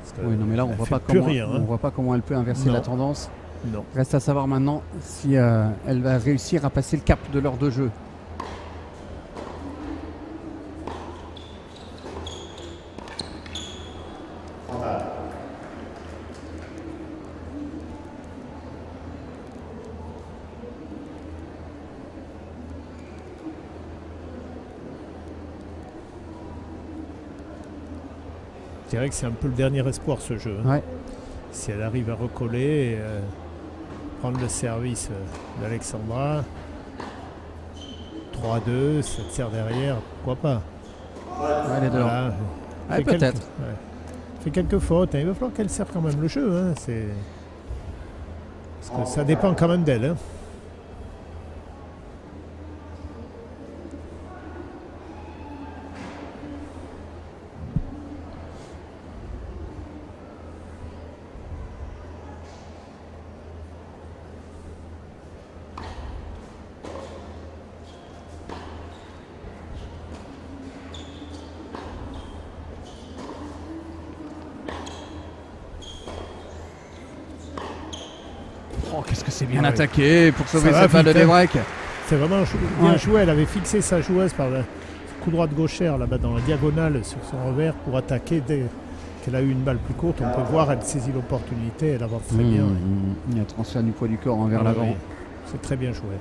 Parce que Oui, non, mais là, on elle voit fait pas plus comment, rien. on Hein. voit pas comment elle peut inverser Non. la tendance. Non. Reste à savoir maintenant si elle va réussir à passer le cap de l'heure de jeu. Je dirais que c'est un peu le dernier espoir ce jeu. Hein. Ouais. Si elle arrive à recoller et prendre le service d'Alexandra, 3-2, ça tire derrière, pourquoi pas. Elle est dehors. Voilà. Ouais, Fait quelques- peut-être. ouais. Fait quelques fautes, hein. Il va falloir qu'elle serve quand même le jeu. Hein. Parce que ça dépend quand même d'elle. Hein. Oh, qu'est-ce que c'est bien Ouais. attaqué pour sauver va cette balle de vite, hein. Debrek. C'est vraiment bien Ouais. joué. Elle avait fixé sa joueuse par le coup droit de gauchère là-bas dans la diagonale sur son revers pour attaquer dès qu'elle a eu une balle plus courte. On peut voir, elle saisit l'opportunité, elle avance très bien. Il y a un transfert du poids du corps vers Ah l'avant. oui, c'est très bien joué.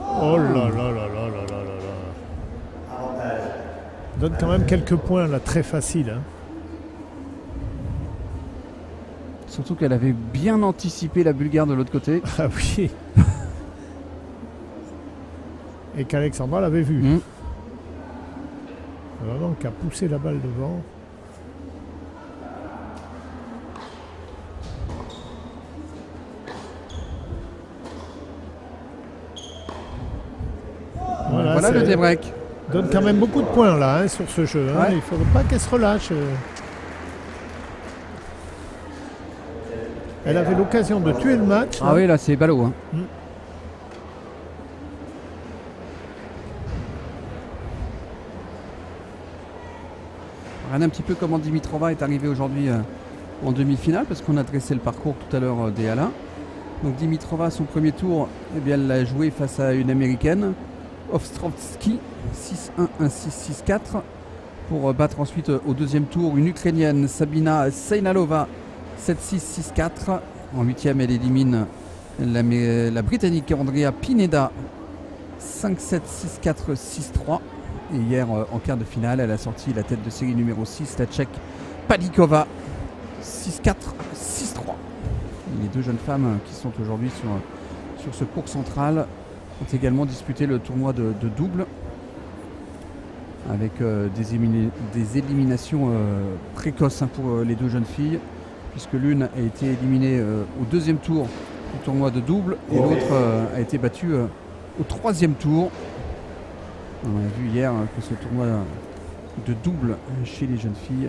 Oh là là là là là là là là. Avantage. Donne quand même quelques points là, très faciles. Hein. Surtout qu'elle avait bien anticipé la Bulgare de l'autre côté. Ah oui. Et qu'Alexandra l'avait vu. Mm. Vraiment qui a poussé la balle devant. Voilà c'est- le Debrek. Donne quand même beaucoup de points là hein, sur ce jeu. Hein. Ouais. Il ne faudrait pas qu'elle se relâche. Elle avait l'occasion de tuer le match. Ah oui, là c'est ballot. Hein. Regardez un petit peu comment Dimitrova est arrivée aujourd'hui en demi-finale, parce qu'on a dressé le parcours tout à l'heure des Hala. Donc Dimitrova, son premier tour, eh bien, elle l'a joué face à une américaine, Ostrovsky, 6-1, 1-6, 6-4, pour battre ensuite au deuxième tour une ukrainienne, Sabina Seinalova, 7-6, 6-4. En huitième, elle élimine la britannique Andrea Pineda, 5-7, 6-4, 6-3. Et hier, en quart de finale, elle a sorti la tête de série numéro 6, la tchèque Palikova, 6-4, 6-3. Les deux jeunes femmes qui sont aujourd'hui sur ce court central ont également disputé le tournoi de double avec des éliminations précoces pour les deux jeunes filles, puisque l'une a été éliminée au deuxième tour du tournoi de double et l'autre a été battue au troisième tour. On a vu hier que ce tournoi de double chez les jeunes filles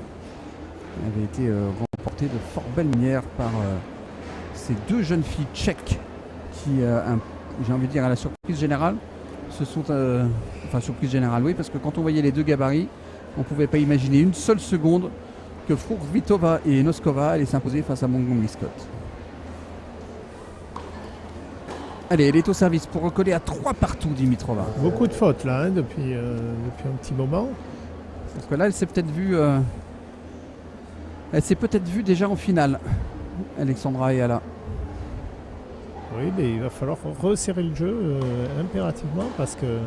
avait été remporté de fort belle manière par ces deux jeunes filles tchèques qui, j'ai envie de dire à la surprise générale, se sont... enfin surprise générale oui, parce que quand on voyait les deux gabarits, on ne pouvait pas imaginer une seule seconde que Fruhvirtova et Noskova allaient s'imposer face à Montgomery Scott. Allez, elle est au service pour recoller à 3 partout Dimitrova. Beaucoup de fautes là, depuis un petit moment. Parce que là, elle s'est peut-être vue déjà en finale, Alexandra Ayala. Oui, mais il va falloir resserrer le jeu impérativement parce que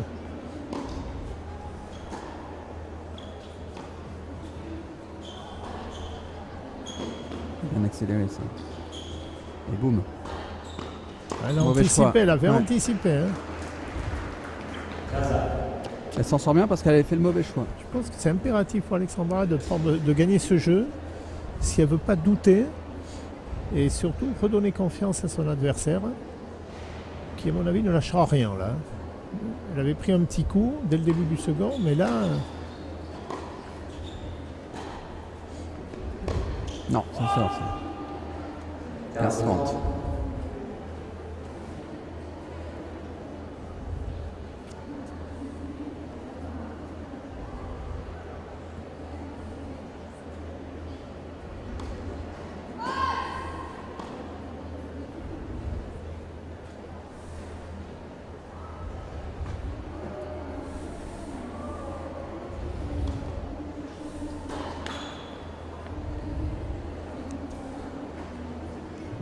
bien accéléré ça. Et boum. elle a Mauvais anticipé, choix. elle avait Ouais. anticipé. Hein. Elle s'en sort bien parce qu'elle avait fait le mauvais choix. Je pense que c'est impératif pour Alexandra de gagner ce jeu si elle ne veut pas douter et surtout redonner confiance à son adversaire qui à mon avis ne lâchera rien là. Elle avait pris un petit coup dès le début du second, mais là Non, ça sort ça. 15-30.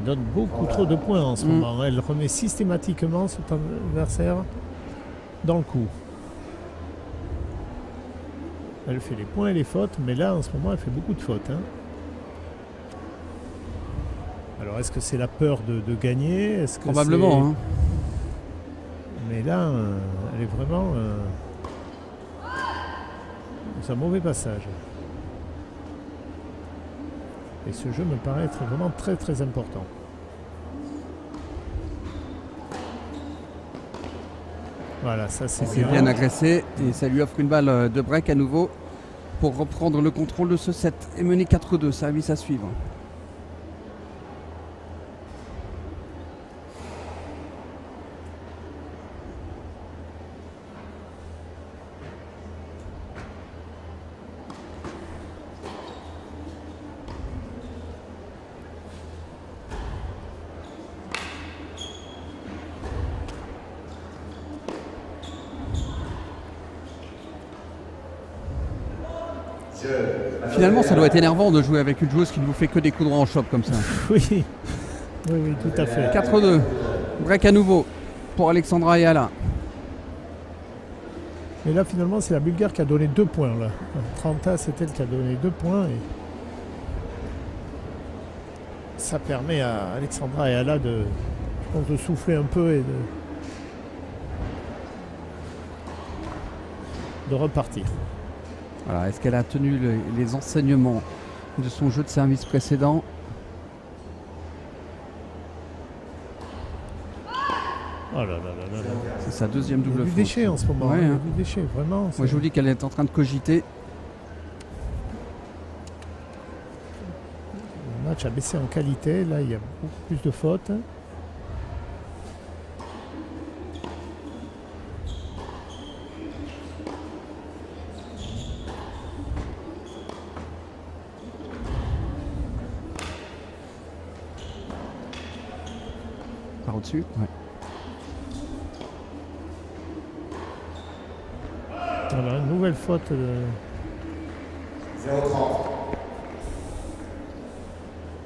donne beaucoup trop de points en ce moment. Elle remet systématiquement son adversaire dans le coup. Elle fait les points et les fautes, mais là en ce moment elle fait beaucoup de fautes. Hein. Alors est-ce que c'est la peur de gagner? Est-ce que Probablement. Hein. Mais là, elle est vraiment dans un mauvais passage. Et ce jeu me paraît être vraiment très très important. Voilà, ça c'est C'est bien agressé et ça lui offre une balle de break à nouveau pour reprendre le contrôle de ce set et mener 4-2, service à suivre. Finalement, ça doit être énervant de jouer avec une joueuse qui ne vous fait que des coups droits en chope comme ça. Oui, oui, tout à fait. 4-2. Break à nouveau pour Alexandra Ayala. Et là, finalement, c'est la Bulgare qui a donné 2 points. Là. Trenta, c'est elle qui a donné 2 points. Et ça permet à Alexandra Ayala de souffler un peu et de repartir. Voilà, est-ce qu'elle a tenu les enseignements de son jeu de service précédent? Oh là là là là là. C'est sa deuxième Il y a double du faute. déchet en ce moment. Ouais, Il y a hein. du déchet, vraiment. Moi, je vous dis qu'elle est en train de cogiter. Le match a baissé en qualité. Là, il y a beaucoup plus de fautes. Par au-dessus. Ouais. Voilà, une nouvelle faute. 0,30.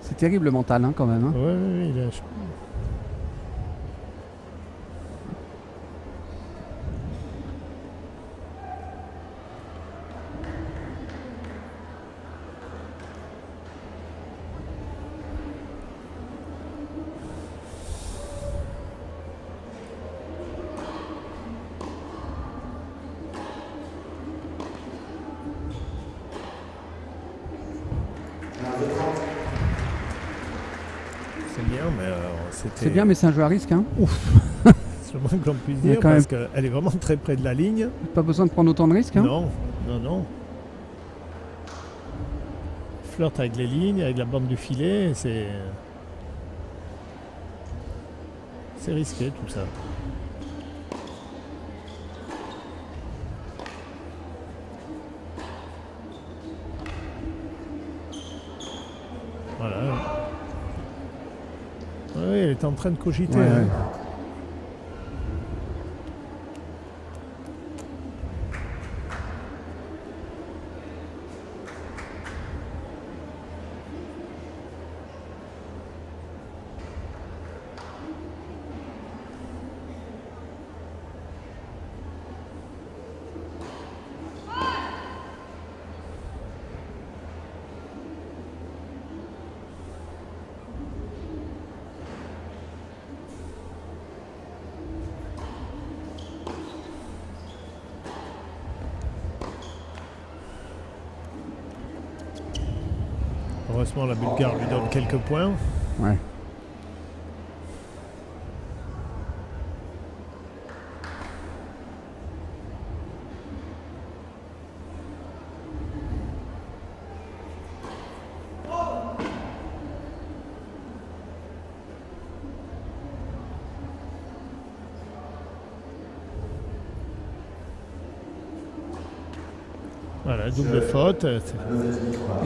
C'est terrible le mental quand même. Hein. Oui, il a... C'est bien, mais c'était... C'est bien, mais c'est un jeu à risque. Hein. C'est le moins que l'on puisse Il y a dire, quand parce qu'elle est vraiment très près de la ligne. Pas besoin de prendre autant de risques. Hein. Non. Flirte avec les lignes, avec la bande du filet, c'est risqué tout ça. Voilà. Oui, elle est en train de cogiter. Ouais, hein. ouais. Heureusement, la Bulgare lui donne quelques points. Ouais. Voilà, double faute. Et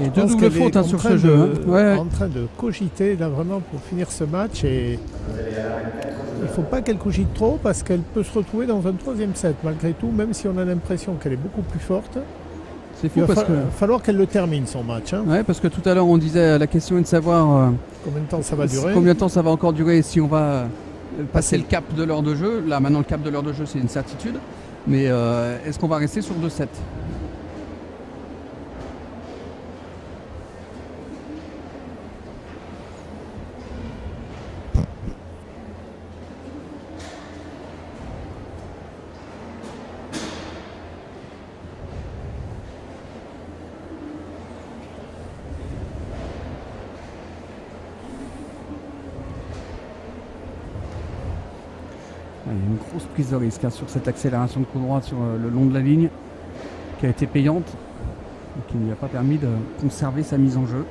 Je deux pense doubles qu'elle est fautes hein, en sur train ce de- jeu. Hein. Ouais. En train de cogiter là vraiment pour finir ce match et il ne faut pas qu'elle cogite trop parce qu'elle peut se retrouver dans un troisième set malgré tout, même si on a l'impression qu'elle est beaucoup plus forte. C'est Il fou va parce que. falloir qu'elle le termine son match. Hein. Ouais, parce que tout à l'heure on disait la question est de savoir Combien de temps ça va durer? combien de temps ça va encore durer et si on va passer le cap de l'heure de jeu. Là maintenant le cap de l'heure de jeu c'est une certitude. Mais est-ce qu'on va rester sur 2-7? Il y a une grosse prise de risque hein, sur cette accélération de coup droit sur le long de la ligne qui a été payante et qui ne lui a pas permis de conserver sa mise en jeu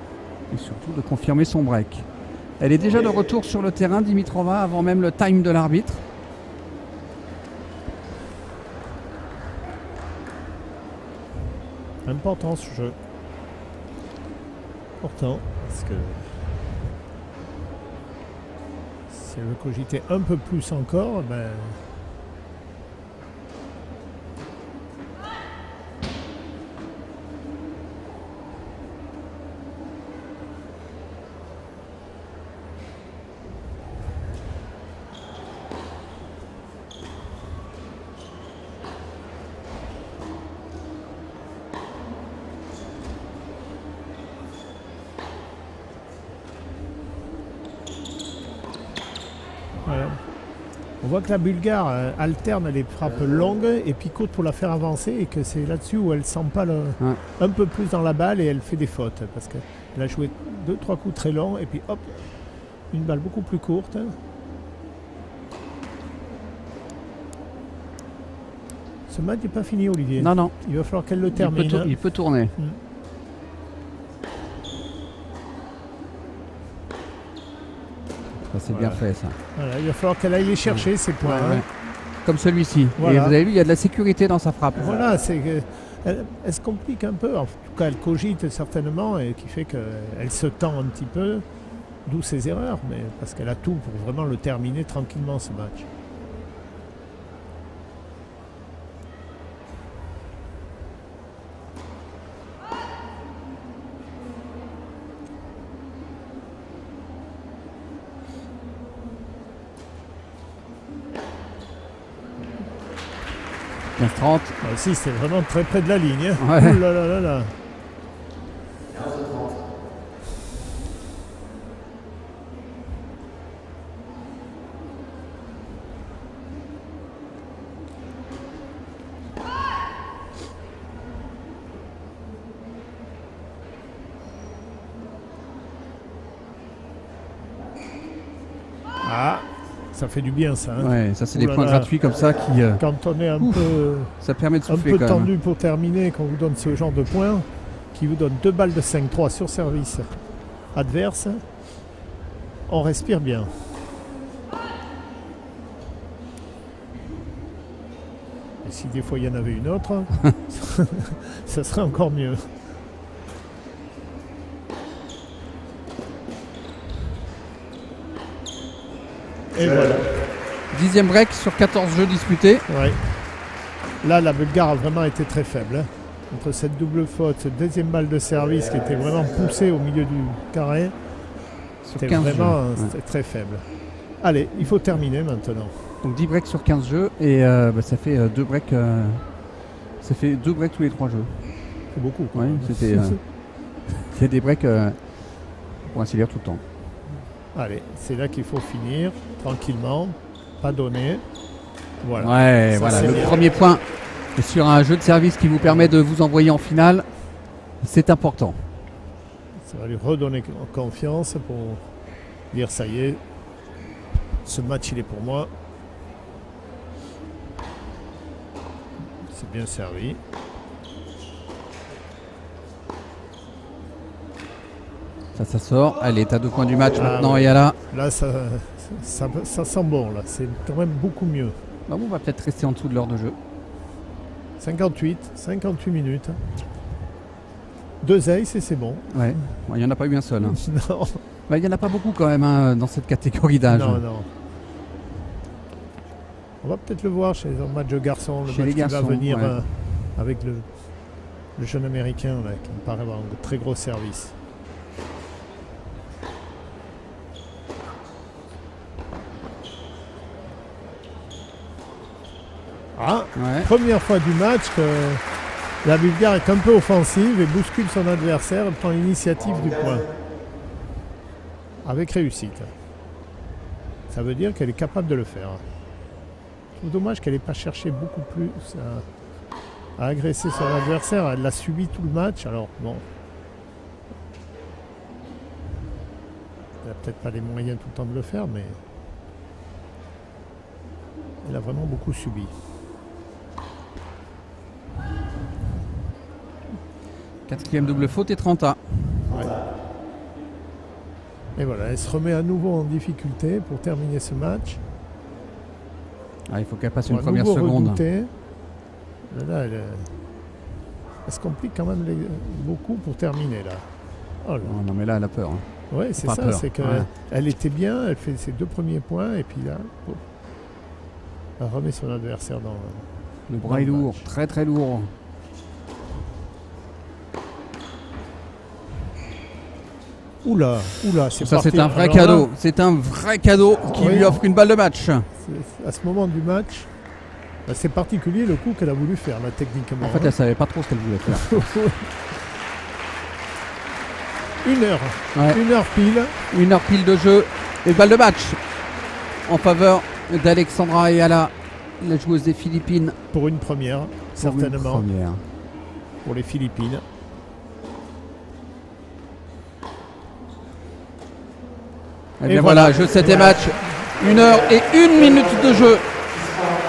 et surtout de confirmer son break. Elle est déjà de retour sur le terrain, Dimitrova, avant même le time de l'arbitre. Important ce jeu. Important parce que si elle veut cogiter un peu plus encore, ben, voilà. On voit que la Bulgare alterne les frappes longues et picote pour la faire avancer et que c'est là-dessus où elle s'empale un peu plus dans la balle et elle fait des fautes parce qu'elle a joué 2-3 coups très longs et puis hop, une balle beaucoup plus courte. Ce match n'est pas fini, Olivier. Non, non, Il va falloir qu'elle le il termine. il peut tourner. Ça, c'est bien fait ça. Voilà, il va falloir qu'elle aille les chercher, ces points. Ouais, ouais. Comme celui-ci. Voilà. Et vous avez vu, il y a de la sécurité dans sa frappe. Voilà, c'est que elle se complique un peu. En tout cas, elle cogite certainement et qui fait qu'elle se tend un petit peu. D'où ses erreurs, mais parce qu'elle a tout pour vraiment le terminer tranquillement ce match. .30. Ici, c'est vraiment très près de la ligne. Hein. Ouais. Ouh là là là là. Ah, ça fait du bien ça. Hein. Ouais, ça c'est Ouh des là points là. gratuits comme ça qui Quand on est un peu, ça permet de un souffler peu quand même. tendu pour terminer, qu'on vous donne ce genre de points, qui vous donne 2 balles de 5-3 sur service adverse, on respire bien. Et si des fois il y en avait une autre, ça serait encore mieux. Et voilà. 10e break sur 14 jeux disputés. Ouais. Là, la Bulgare a vraiment été très faible. Hein. Entre cette double faute, cette deuxième balle de service qui était vraiment poussée au milieu du carré, Sur c'était 15 vraiment jeux. Ouais. c'était très faible. Allez, il faut terminer maintenant. Donc 10 breaks sur 15 jeux et ça fait 2 breaks. Ça fait 2 breaks tous les 3 jeux. C'est beaucoup. Ouais, c'était c'est des breaks pour ainsi dire tout le temps. Allez, c'est là qu'il faut finir tranquillement, pas donner. Voilà. Ouais, Ça, voilà, c'est le bien. premier point est sur un jeu de service qui vous permet de vous envoyer en finale. C'est important. Ça va lui redonner confiance pour dire ça y est, ce match il est pour moi. C'est bien servi. Ça sort. Allez, t'as 2 points du match Ah maintenant ouais. et là. Là, ça sent bon. Là, c'est quand même beaucoup mieux. Bah, on va peut-être rester en dessous de l'heure de jeu. 58 minutes. 2 aces et c'est bon. Ouais. Il n'y en a pas eu un seul. Hein. Non, Bah, il n'y en a pas beaucoup quand même hein, dans cette catégorie d'âge. non. On va peut-être le voir chez un match de garçons, le Chez match les qui va garçons, venir ouais. avec le jeune américain là, qui me paraît avoir un très gros service. Ah, Ouais. première fois du match que la Bulgare est un peu offensive et bouscule son adversaire et prend l'initiative du point. Avec réussite. Ça veut dire qu'elle est capable de le faire. Je trouve dommage qu'elle n'ait pas cherché beaucoup plus à agresser son adversaire. Elle l'a subi tout le match. Alors bon. Elle n'a peut-être pas les moyens tout le temps de le faire, mais elle a vraiment beaucoup subi. Quatrième double faute et 30 A. Ouais. Et voilà, elle se remet à nouveau en difficulté pour terminer ce match. Ah, il faut qu'elle passe Pour une à première nouveau seconde. redoubter. Là, elle se complique quand même beaucoup pour terminer là. Oh là. Oh, non mais là elle a peur. Hein. Ouais, c'est Pas ça, peur. c'est qu'elle Ouais. était bien, elle fait ses 2 premiers points et puis là, elle remet son adversaire dans Le bras est lourd, match. très très lourd. Oula, c'est Ça parti. c'est un vrai Alors cadeau. là, C'est un vrai cadeau qui Oui. lui offre une balle de match. à ce moment du match, c'est particulier le coup qu'elle a voulu faire là techniquement. En fait elle savait pas trop ce qu'elle voulait faire. 1 heure, Ouais. 1 heure pile. 1 heure pile de jeu et balle de match en faveur d'Alexandra Ayala, la joueuse des Philippines. Pour une première, Pour certainement, une première. pour les Philippines. Et Et bien voilà. voilà, jeu 7 et match. 1 heure et 1 minute de jeu.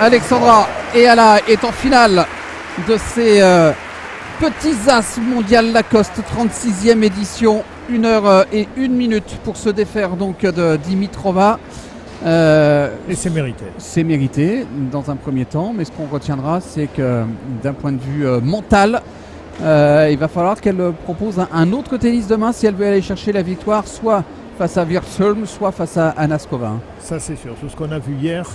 Alexandra Ayala est en finale de ces petits as mondial Lacoste 36e édition. 1 heure et 1 minute pour se défaire donc de Dimitrova. Et c'est mérité. C'est mérité dans un premier temps, mais ce qu'on retiendra, c'est que d'un point de vue mental, il va falloir qu'elle propose un autre tennis demain si elle veut aller chercher la victoire, soit face à Wiersholm, soit face à Anaskova. Hein. Ça c'est sûr. Tout ce qu'on a vu hier,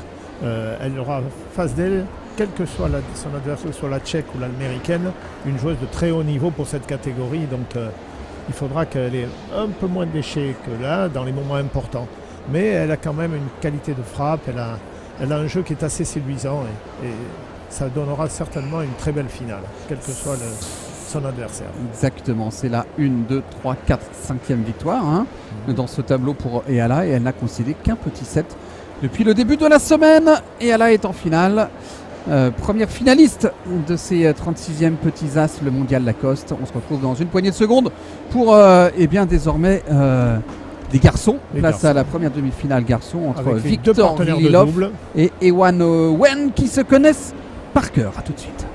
elle aura face d'elle, quelle que soit son adversaire, soit la tchèque ou l'américaine, une joueuse de très haut niveau pour cette catégorie. Donc il faudra qu'elle ait un peu moins de déchets que là, dans les moments importants. Mais elle a quand même une qualité de frappe, elle a un jeu qui est assez séduisant et ça donnera certainement une très belle finale, quel que soit son adversaire. Exactement, c'est la 1, 2, 3, 4, 5e victoire hein, dans ce tableau pour Eala et elle n'a concédé qu'un petit set depuis le début de la semaine. Eala est en finale, première finaliste de ces 36e petits as, le mondial Lacoste. On se retrouve dans une poignée de secondes pour désormais des garçons, place à la première demi-finale garçon entre Victor Vililov et Ewan Wen qui se connaissent par cœur. À tout de suite.